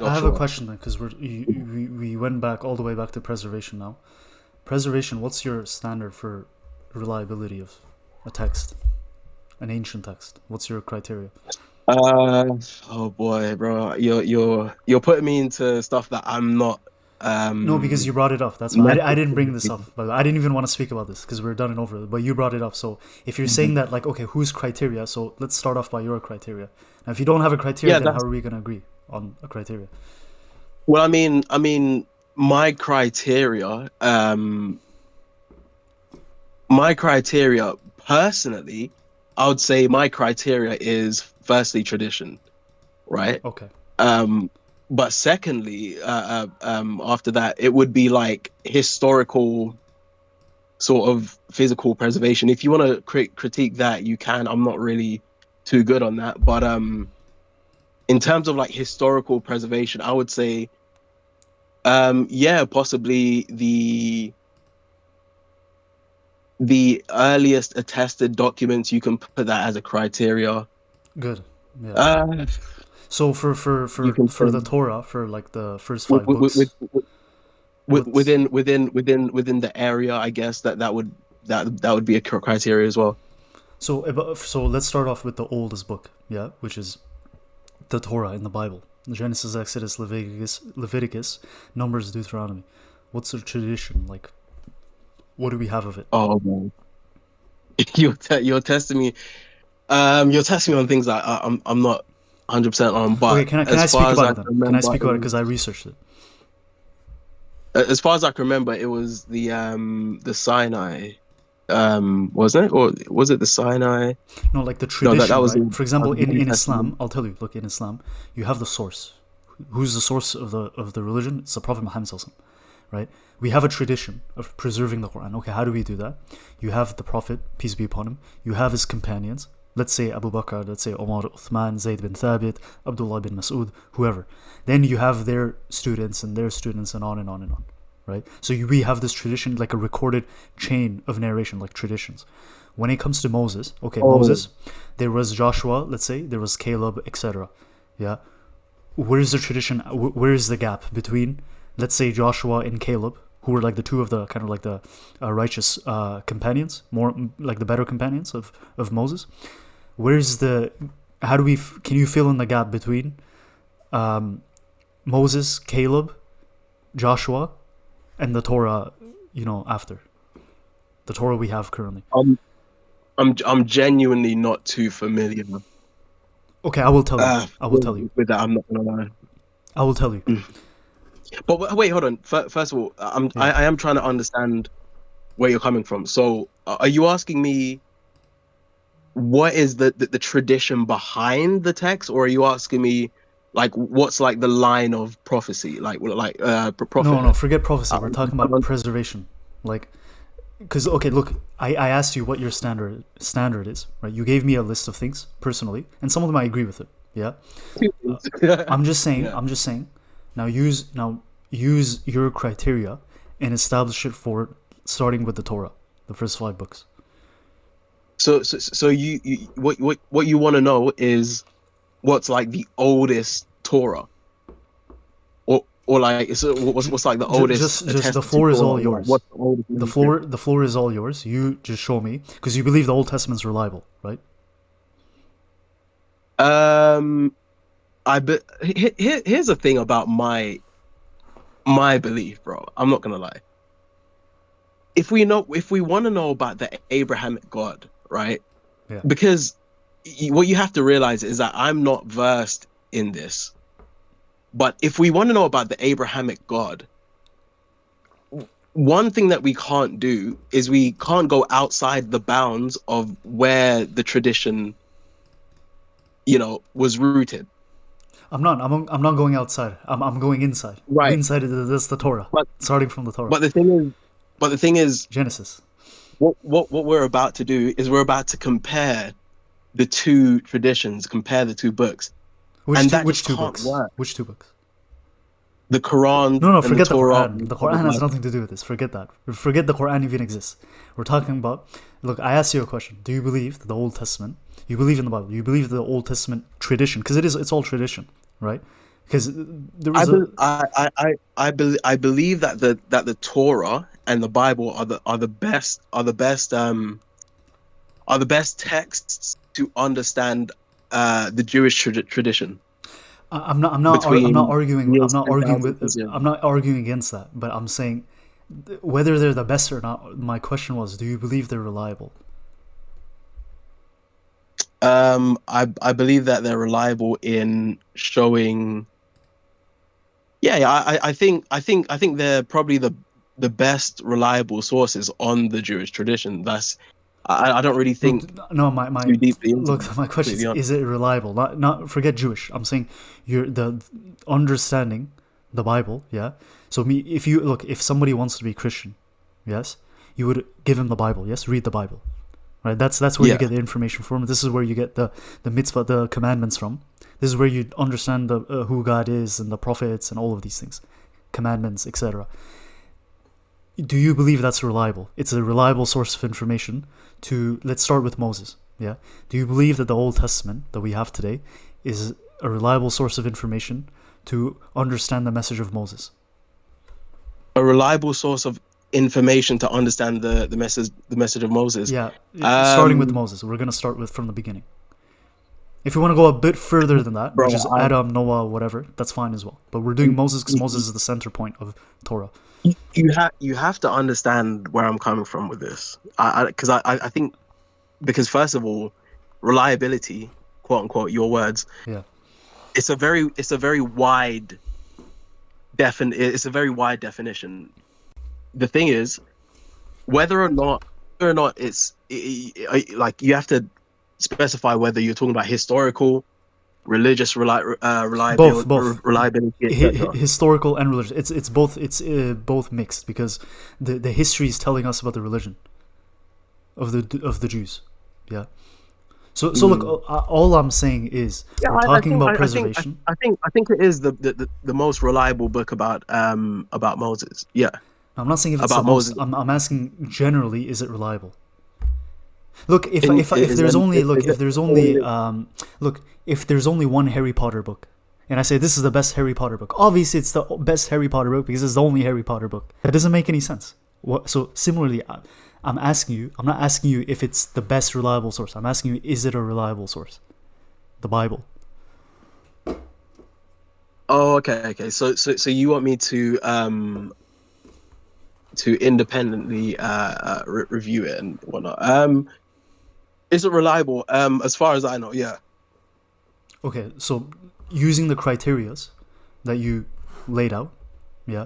I have a Joshua. question then, because we went back all the way back to preservation now. Preservation, what's your standard for reliability of a text, an ancient text? What's your criteria? Uh, oh boy, bro, you're putting me into stuff that I'm not No, because you um brought it up. That's why I didn't bring this necessarily. up. But I didn't even want to speak about this because we're done and over. But you brought it up. So if you're saying Mhm. that, like, okay, whose criteria? So let's start off by your criteria. Now, if you don't have a criteria, Yeah, then how that's are we going to agree on a criteria? well. I mean, my criteria, my criteria personally, I would say my criteria is firstly tradition, right? Okay, Um, but secondly, after that, it would be like historical sort of physical preservation. If you want to critique that, you can. I'm not really too good on that, but in terms of like historical preservation, I would say, yeah, possibly the earliest attested documents. You can put that as a criteria. good. Yeah. Uh, So you can for say the Torah, for like the first with, five books, what's within the area, I guess that would be a criteria as well. so let's start off with the oldest book, yeah, which is the Torah in the Bible. Genesis, Exodus, Leviticus, Numbers, Deuteronomy. What's the tradition? Like, what do we have of it? Oh man, you're testing me. You're testing me on things that I'm not 100% on. Okay, But can I as far speak as about I it then? can Can I remember, speak about it because I researched it? it was the Sinai, wasn't it, or was it the Sinai? No, like the No, that tradition, was right? For example, the New in Testament. Islam, I'll tell you. Look, in Islam, you have the source. Who's the source of the religion? It's the Prophet Muhammad, right? We have a tradition of preserving the Quran. Okay, how do we do that? You have the Prophet, peace be upon him. You have his companions. Let's say Abu Bakr, let's say Omar, Uthman, Zayd bin Thabit, Abdullah bin Mas'ud, whoever. Then you have their students and their students and on and on and on, right? So we have this tradition, like a recorded chain of narration, like traditions. When it comes to Moses, okay, Oh, Moses, there was Joshua, let's say, there was Caleb, etc. Yeah, where's the tradition? Where's the gap between, let's say, Joshua and Caleb, who were like the two of the kind of like the righteous companions, more like the better companions of Moses? Where's the, how do we, can you fill in the gap between um, Moses, Caleb, Joshua, and the Torah, after the Torah we have currently? I'm I'm genuinely not too familiar Okay, I will tell you. uh I will tell you. with that. I'm not gonna lie. I will tell you. Mm. But wait, hold on. First of all, Yeah. I am trying to understand where you're coming from. So, are you asking me what is the tradition behind the text, or are you asking me like what's like the line of prophecy, like No, no, prophethood? forget prophecy. We're Um, talking about preservation. Like, because okay, look, I asked you what your standard is, right? You gave me a list of things personally, and some of them I agree with it. Yeah. I'm just saying. yeah. I'm just saying. Now use your criteria and establish it for starting with the Torah, the first five books. So you what you want to know is what's like the oldest Torah, or like so what's like the oldest Just the attested to floor is Torah, all or like yours. what's the oldest The manuscript? floor the floor is all yours. You just show me because you believe the Old Testament's reliable, right? Um, here's the thing about my belief, bro. I'm not gonna lie. If we want to know about the Abrahamic God, right? Yeah. Because what you have to realize is that I'm not versed in this. But if we want to know about the Abrahamic God, one thing that we can't do is we can't go outside the bounds of where the tradition, was rooted. I'm not going outside. I'm going inside. Right. Inside of this the Torah, But starting from the Torah, but the thing is, but the thing is, Genesis. what we're about to do is we're about to compare the two traditions, compare the two books, and that Which just two can't books? work. Which two books? The Quran No, no, and the forget the Torah Quran. are The kind of Quran has like, nothing to do with this. Forget that. Forget the Quran even exists. We're talking about. Look, I asked you a question. Do you believe that the Old Testament? You believe in the Bible. You believe the Old Testament tradition because it's all tradition, right? Because there I was be, a I believe that the Torah and the Bible are the best texts to understand the Jewish tradition I'm not between arguing years 10,000 to zero. I'm not arguing against that, but I'm saying whether they're the best or not. My question was, do you believe they're reliable? I believe that they're reliable in showing. Yeah, I think they're probably the best reliable sources on the Jewish tradition. I don't really Look, think no, too deeply into look. them, My question completely honest. is it reliable? Not forget Jewish. I'm saying you're the understanding the Bible. Yeah. So me, if you look, if somebody wants to be Christian, yes, you would give him the Bible. Yes, read the Bible. Right. That's where you Yeah. get the information from. This is where you get the mitzvah, the commandments from. This is where you understand the who God is and the prophets and all of these things, commandments, etc. Do you believe that's reliable? It's a reliable source of information. Let's start with Moses. Yeah. Do you believe that the Old Testament that we have today is a reliable source of information to understand the message of Moses? A reliable source of information to understand the message of Moses. Yeah. Starting with Um, Moses, we're gonna start with from the beginning. If you want to go a bit further than that, which bro, is Adam, Noah, whatever, that's fine as well. But we're doing Moses because Moses is the center point of Torah. you have to understand where I'm coming from with this. I think because first of all, reliability, quote unquote, your words, Yeah. it's a very wide definition. The thing is, whether or not like you have to specify whether you're talking about historical, religious Both, both. reliability, etc. Historical and religious. It's both. It's both mixed because the history is telling us about the religion of the Jews. Yeah. So look, all I'm saying is Yeah, we're I talking think about I think preservation. I think it is the most reliable book about Moses. Yeah, I'm not saying if it's the about most. Moses. I'm asking generally, is it reliable? Look, In if is there's there, only look is there if there's only only look if there's only one Harry Potter book, and I say this is the best Harry Potter book, obviously it's the best Harry Potter book because it's the only Harry Potter book. That doesn't make any sense. So similarly, I'm asking you. I'm not asking you if it's the best reliable source. I'm asking you, is it a reliable source? The Bible. Oh, okay. So you want me to independently review it and whatnot. Is it reliable? As far as I know, yeah. Okay, so using the criterias that you laid out, yeah,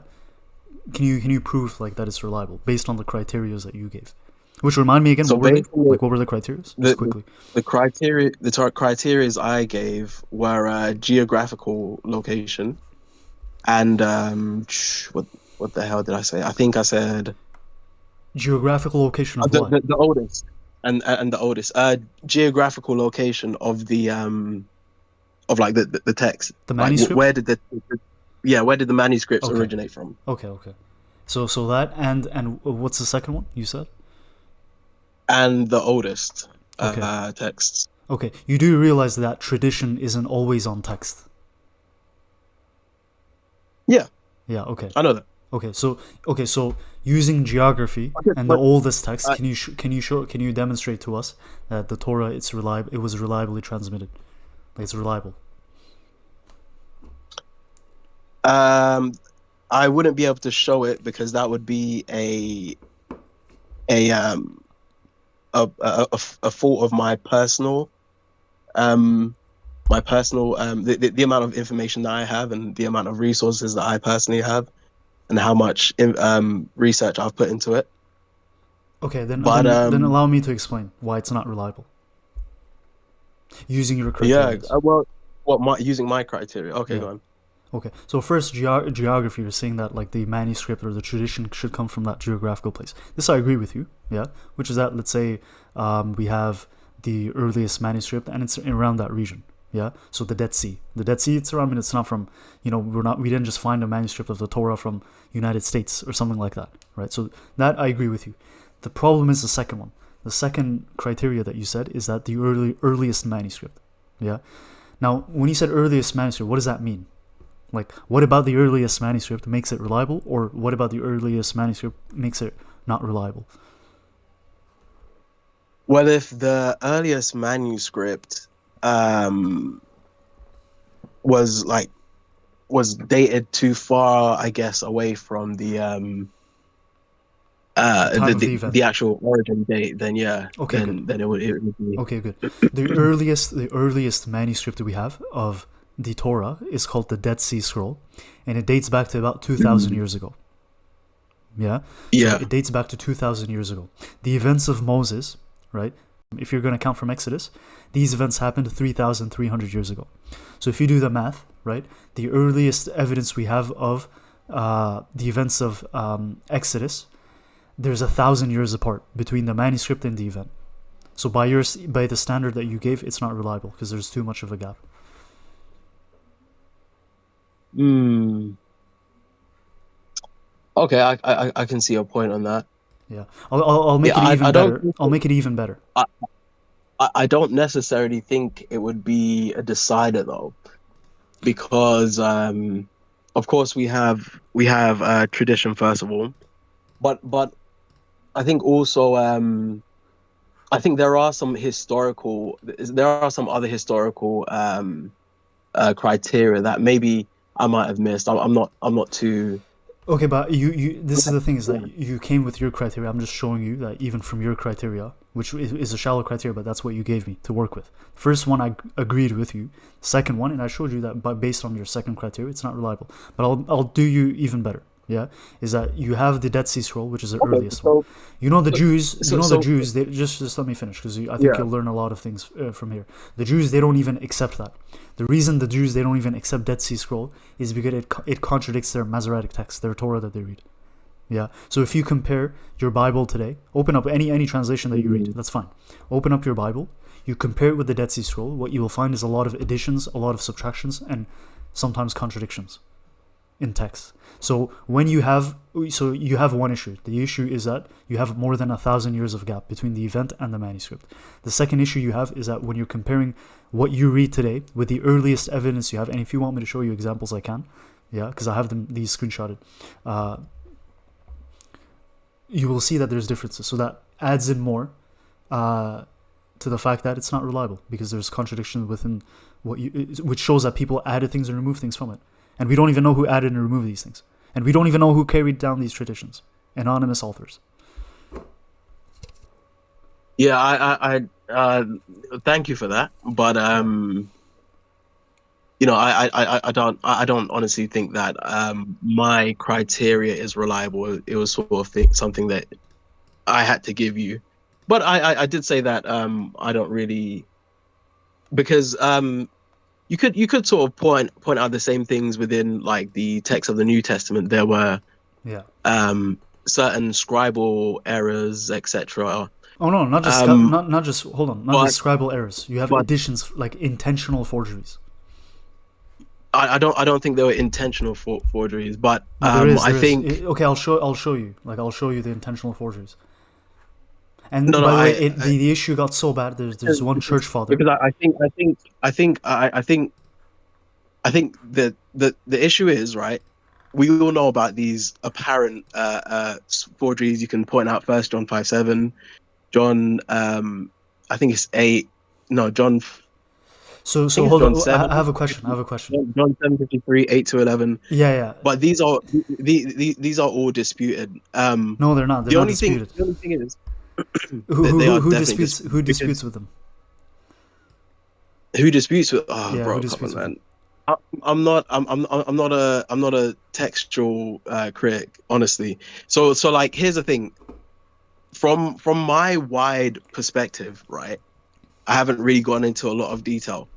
can you prove like that it's reliable based on the criterias that you gave? Which remind me again, So what were they? based on Like what were the criterias? Just the quickly. criterias I gave were geographical location and what the hell did I say? I think I said Geographical location of the, what? the oldest and the oldest geographical location of like the text, The like manuscript? where did where did the manuscripts Okay. originate from? Okay. So that and what's the second one you said? And the oldest Okay. texts. Okay. You do realize that tradition isn't always on text. Yeah, Yeah, okay. I know that. So using geography Okay, and the but oldest text, uh, can you demonstrate to us that the Torah it was reliably transmitted? Like it's reliable. um, I wouldn't be able to show it because that would be a um a fault of um the amount of information that I have and the amount of resources that I personally have and how much research I've put into it. Okay, But then allow me to explain why it's not reliable using your yeah, criterias. using my criteria. Okay, Yeah. go on. Okay. So first, geography. You're saying that like the manuscript or the tradition should come from that geographical place. This I agree with you. Yeah. Which is that let's say we have the earliest manuscript and it's around that region. Yeah. So the Dead Sea. The Dead Sea. It's around. I mean, it's not from. We didn't just find a manuscript of the Torah from United States or something like that. Right. So that I agree with you. The problem is the second one. The second criteria that you said is that the earliest manuscript. Yeah. Now, when you said earliest manuscript, what does that mean? Like, what about the earliest manuscript makes it reliable, or what about the earliest manuscript makes it not reliable? Well, if the earliest manuscript um was like was dated too far, I guess, away from The time of the the event. actual origin date, then yeah, Okay, good. then it would be. Okay, good. The earliest manuscript we have of the Torah is called the Dead Sea Scroll, and it dates back to about 2,000 Mm. years ago. Yeah, so Yeah. it dates back to 2,000 years ago. The events of Moses, right? If you're going to count from Exodus, these events happened 3,300 years ago. So if you do the math, right, the earliest evidence we have of the events of Exodus, there's 1,000 years apart between the manuscript and the event. So by the standard that you gave, it's not reliable because there's too much of a gap. Mm. Okay, I can see your point on that. Yeah, I'll make Yeah, it even I don't better. think I'll make it even better. I, I don't necessarily think it would be a decider though, because of course we have tradition first of all, but I think also I think there are some other historical criteria that maybe I might have missed. I'm not too. Okay, but this is the thing, is that you came with your criteria. I'm just showing you that even from your criteria, which is a shallow criteria, but that's what you gave me to work with. First one, I agreed with you. Second one, and I showed you that, but based on your second criteria, it's not reliable. But I'll do you even better. Yeah, is that you have the Dead Sea Scroll, which is the Okay, earliest one. You know the Jews. You know the so Jews. They just let me finish, because I think yeah. you'll learn a lot of things from here. The Jews, they don't even accept that. The reason the Jews, they don't even accept Dead Sea Scroll is because it contradicts their Masoretic text, their Torah that they read. Yeah. So if you compare your Bible today, open up any translation that you read. Mhm. That's fine. Open up your Bible. You compare it with the Dead Sea Scroll. What you will find is a lot of additions, a lot of subtractions, and sometimes contradictions in text. So you have one issue. The issue is that you have more than 1,000 years of gap between the event and the manuscript. The second issue you have is that when you're comparing what you read today with the earliest evidence you have, and if you want me to show you examples, I can. Yeah, because I have these screenshotted. Uh, you will see that there's differences. So that adds in more to the fact that it's not reliable, because there's contradiction within which shows that people added things and removed things from it, and we don't even know who added and removed these things, and we don't even know who carried down these traditions. Anonymous authors. Yeah, thank you for that. But Yeah. you know, I don't honestly think that my criteria is reliable. It was sort of something that I had to give you. But I did say that I don't really, because you could sort of point out the same things within like the text of the New Testament. There were Yeah. um certain scribal errors, etc. Oh no, not just Um, not just hold on, not but just scribal errors. You have but additions, like intentional forgeries. I don't think they were intentional forgeries, but No, there is, I there is. think Okay, I'll show you. Like, I'll show you the intentional forgeries. no, And no, by the way, the issue got so bad. There's one church father. because I think that the issue is right. We all know about these apparent forgeries. You can point out First John 5:7, John I think it's 8. No, John. I So think it's hold John on. I 7. have a question. I have a question. John 7:53, 8 to 11. Yeah, yeah. But these are all disputed. No, they're not. They're not disputed. The only thing is Who that who they who, are who definitely disputes disputed who because disputes with them? who disputes with? Oh, Yeah, who bro, come on, disputes with them? man. I'm not a textual critic, honestly. So like here's the thing. From my wide perspective, right? I haven't really gone into a lot of detail.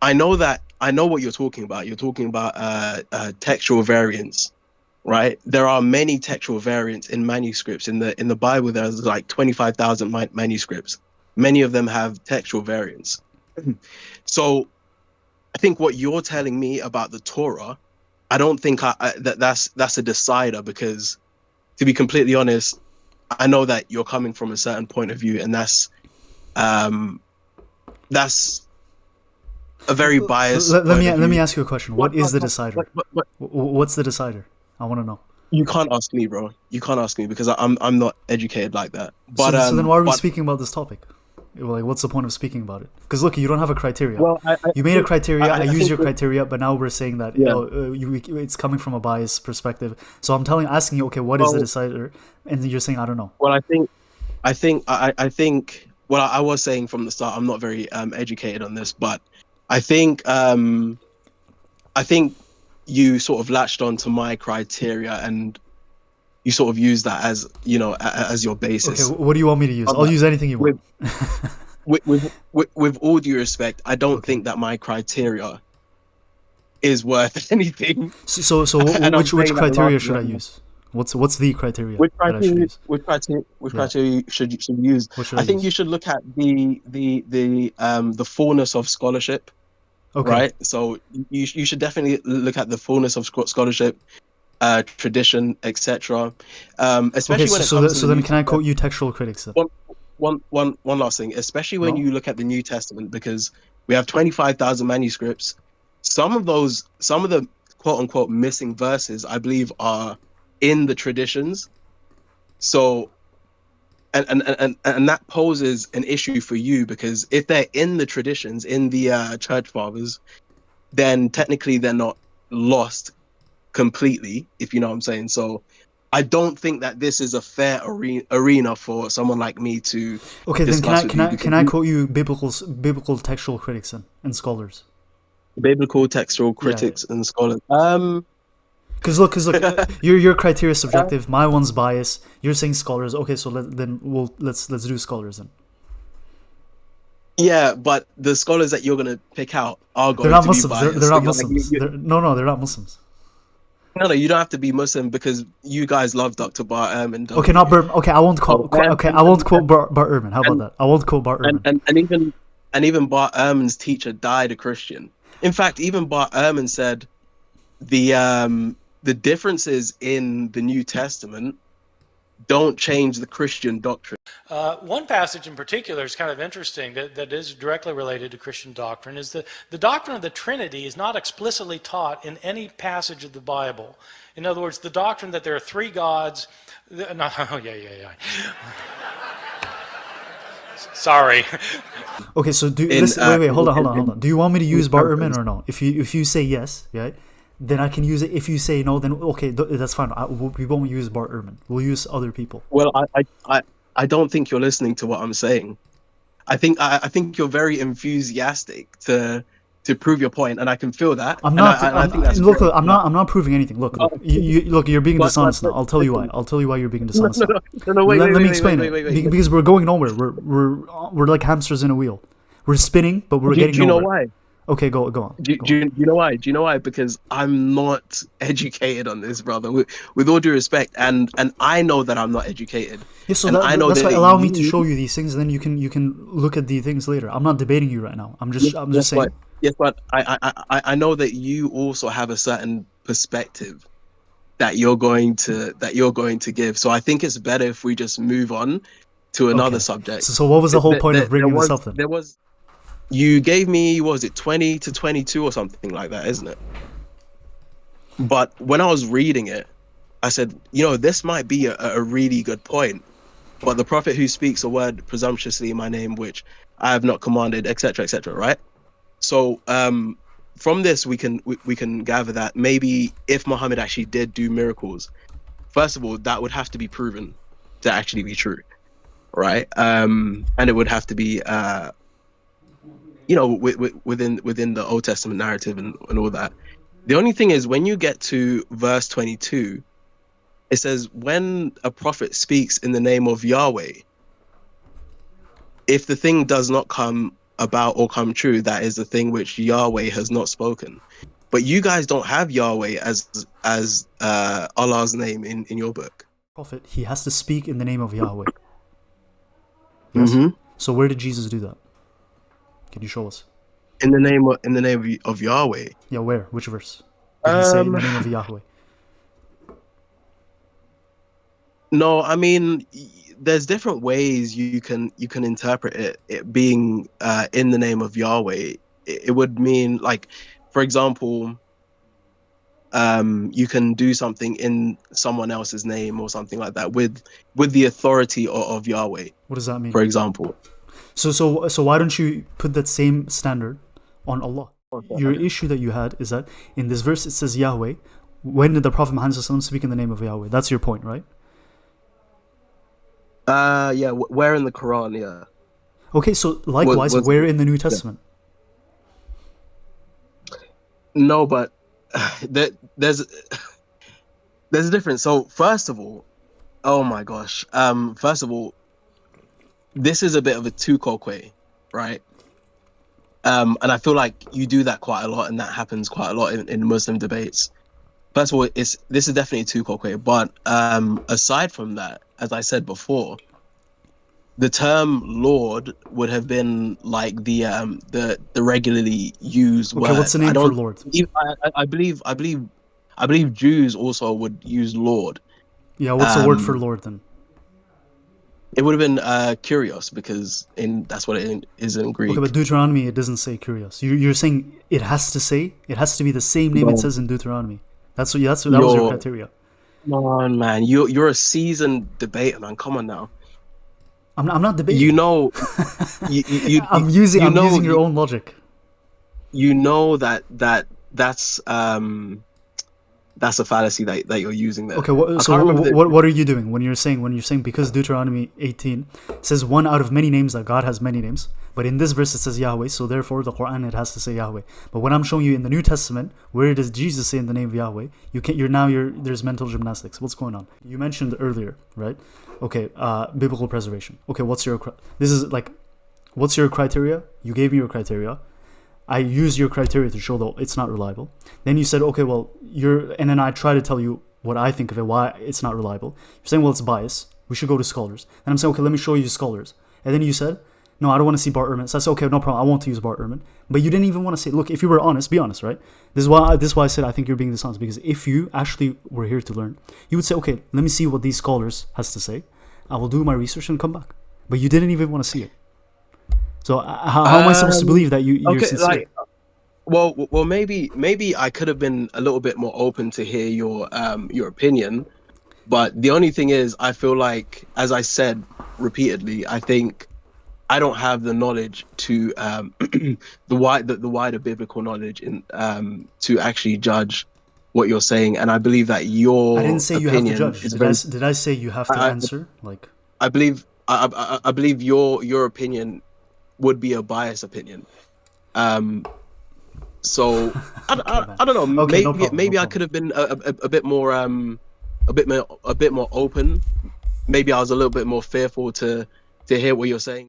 I know what you're talking about. You're talking about textual variants, right? There are many textual variants in manuscripts in the Bible. There's like 25,000 manuscripts. Many of them have textual variants. So I think what you're telling me about the Torah, I don't think that's a decider, because to be completely honest, I know that you're coming from a certain point of view, and um that's a very biased Let point me of let me view. ask you a question. What is the decider? But What's the decider? I want to know. you can't ask me, bro. You can't ask me because I'm not educated like that. So then why are we But speaking about this topic? Like, what's the point of speaking about it? Because look, you don't have a criteria. well, You made a criteria. I I use think your criteria, but now we're saying that yeah. it's coming from a biased perspective. So I'm asking you, okay, what is the Well, decider? And you're saying I don't know. well, I think. Well, I was saying from the start, I'm not very educated on this, but I think I think you sort of latched on to my criteria and you sort of use that as as your Okay, basis what do you want me to use? of I'll that. use anything you want. With with all due respect, I don't Okay. think that my criteria is worth anything, So and I'm which saying that criteria laughing should I right now. use? What's the criteria that I should use? Which Yeah. criteria should you use? What should I I think you use? should look at the fullness of scholarship, Okay. right? So you should definitely look at the fullness of scholarship, tradition, etc. Okay. Especially when it comes to So the then New can I quote Testament. you textual critics then? One last thing, especially when No. you look at the New Testament, because we have 25,000 manuscripts. Some of the quote unquote missing verses, I believe, are in the traditions. So, and that poses an issue for you because if they're in the traditions, in the church fathers, then technically they're not lost completely, if you know what I'm saying. So, I don't think that this is a fair arena for someone like me to Okay. Then discuss with you because can I quote you biblical textual critics and scholars? biblical textual Yeah. critics and scholars. Because look, your criteria is subjective. My one's biased. You're saying scholars. Okay, so let's do scholars then. yeah, but the scholars that you're gonna pick out are They're going not to be Muslims. They're biased. not Like, Muslims. No, they're not Muslims. no, you don't have to be Muslim because you guys love Dr. Bar Ehrman, don't Okay, you? not Bert. Okay, I won't Oh, quote. Okay, I won't quote Bart Ehrman. How about and that? I won't quote Bart Ehrman. and even Bart Ehrman's teacher died a Christian. In fact, even Bart Ehrman said the differences in the New Testament don't change the Christian doctrine. One passage in particular is kind of interesting that is directly related to Christian doctrine is that the doctrine of the Trinity is not explicitly taught in any passage of the Bible. In other words, the doctrine that there are three gods. No, oh, yeah. Sorry. Okay, so In listen. Wait. Hold on. in Do you want me to use Bart Ehrman Corinthians. or no? If you say yes, right, then I can use it. If you say no, then okay, that's fine. We won't use Bart Ehrman. We'll use other people. Well, I don't think you're listening to what I'm saying. I think you're very enthusiastic to prove your point, and I can feel that, I'm not. and I think that's Look. great. I'm not proving anything. But, Look. You're being but dishonest now. I'll tell you why. listen, I'll tell you why you're being no, dishonest no, now. no, no, no, wait, wait, Let me wait, wait, explain wait, it. wait, wait. Because we're going nowhere. We're like hamsters in a wheel. We're spinning, but we're getting Do you know nowhere. why? Okay, go on. Go on. Do you know why? Do you know why? Because I'm not educated on this, brother. With all due respect, and I know that I'm not educated, Yeah, so and I know that's why that allow me to you. show you these things, and then you can look at the things later. I'm not debating you right now. Yes, I'm yes, just saying. but I know that you also have a certain perspective that you're going to give. So I think it's better if we just move on to another Okay. subject. So what was the whole point There, of there bringing this was up then? there was you gave me, what was it, 20 to 22 or something like that, isn't it? But when I was reading it, I said, this might be a really good point. But the prophet who speaks a word presumptuously in my name, which I have not commanded, etc., right? So from this, we can gather that maybe if Muhammad actually did do miracles, first of all, that would have to be proven to actually be true, right? And it would have to be, within the Old Testament narrative and all that. The only thing is, when you get to verse 22, it says, when a prophet speaks in the name of Yahweh, if the thing does not come about or come true, that is the thing which Yahweh has not spoken. But you guys don't have Yahweh as Allah's name in your book. Prophet, he has to speak in the name of Yahweh. Yes. Mm-hmm. So where did Jesus do that? Can you show us? In the name of Yahweh. Yeah, where? Which verse? Did he say in Um, the name of Yahweh? no, I mean, there's different ways you can interpret it being in the name of Yahweh. it would mean like, for example, you can do something in someone else's name or something like that with the authority of Yahweh, What does that mean? for example. So why don't you put that same standard on Allah? Your issue that you had is that in this verse it says Yahweh. When did the Prophet Muhammad speak in the name of Yahweh? That's your point, right? Yeah, where in the Quran? Yeah. Okay, so likewise, where in the New Testament? No, but there's a difference. So first of all, oh my gosh. First of all, this is a bit of a tukokwe, right? And I feel like you do that quite a lot, and that happens quite a lot in Muslim debates. First of all, this is definitely tukokwe, but aside from that, as I said before, the term Lord would have been like the regularly used Okay, word. what's the name for Lord? I believe Jews also would use Lord. Yeah, what's the word for Lord then? It would have been Kyrios, because that's what it is in Greek. Okay, but Deuteronomy, it doesn't say Kyrios. You're saying it has to be the same name it says in Deuteronomy. That was your criteria. Come on, man. You're a seasoned debater, man. Come on now. I'm not debating. You know, I'm using your own logic. You know that's a fallacy that you're using there. Okay, what are you doing when you're saying because Deuteronomy 18 says one out of many names that God has many names, but in this verse it says Yahweh, so therefore the Quran it has to say Yahweh. But when I'm showing you in the New Testament where does Jesus say in the name of Yahweh, there's mental gymnastics. What's going on? You mentioned earlier, right? Okay, biblical preservation. Okay, what's your criteria? You gave me your criteria. I use your criteria to show that it's not reliable. Then you said, okay, well, and then I try to tell you what I think of it, why it's not reliable. You're saying, well, it's bias. We should go to scholars. And I'm saying, okay, let me show you scholars. And then you said, no, I don't want to see Bart Ehrman. So I said, okay, no problem. I won't use Bart Ehrman. But you didn't even want to say, look, if you were honest, be honest, right? This is why I said I think you're being dishonest, because if you actually were here to learn, you would say, okay, let me see what these scholars has to say. I will do my research and come back. But you didn't even want to see it. So how am I supposed to believe that you're sincere? Well, maybe I could have been a little bit more open to hear your opinion, but the only thing is, I feel like, as I said repeatedly, I think I don't have the knowledge to the wider biblical knowledge to actually judge what you're saying, and I believe that your I didn't say opinion you have to judge. Did I say you have to answer? I believe your opinion would be a biased opinion. So I don't know. Okay, maybe I could have been a bit more open. Maybe I was a little bit more fearful to hear what you're saying.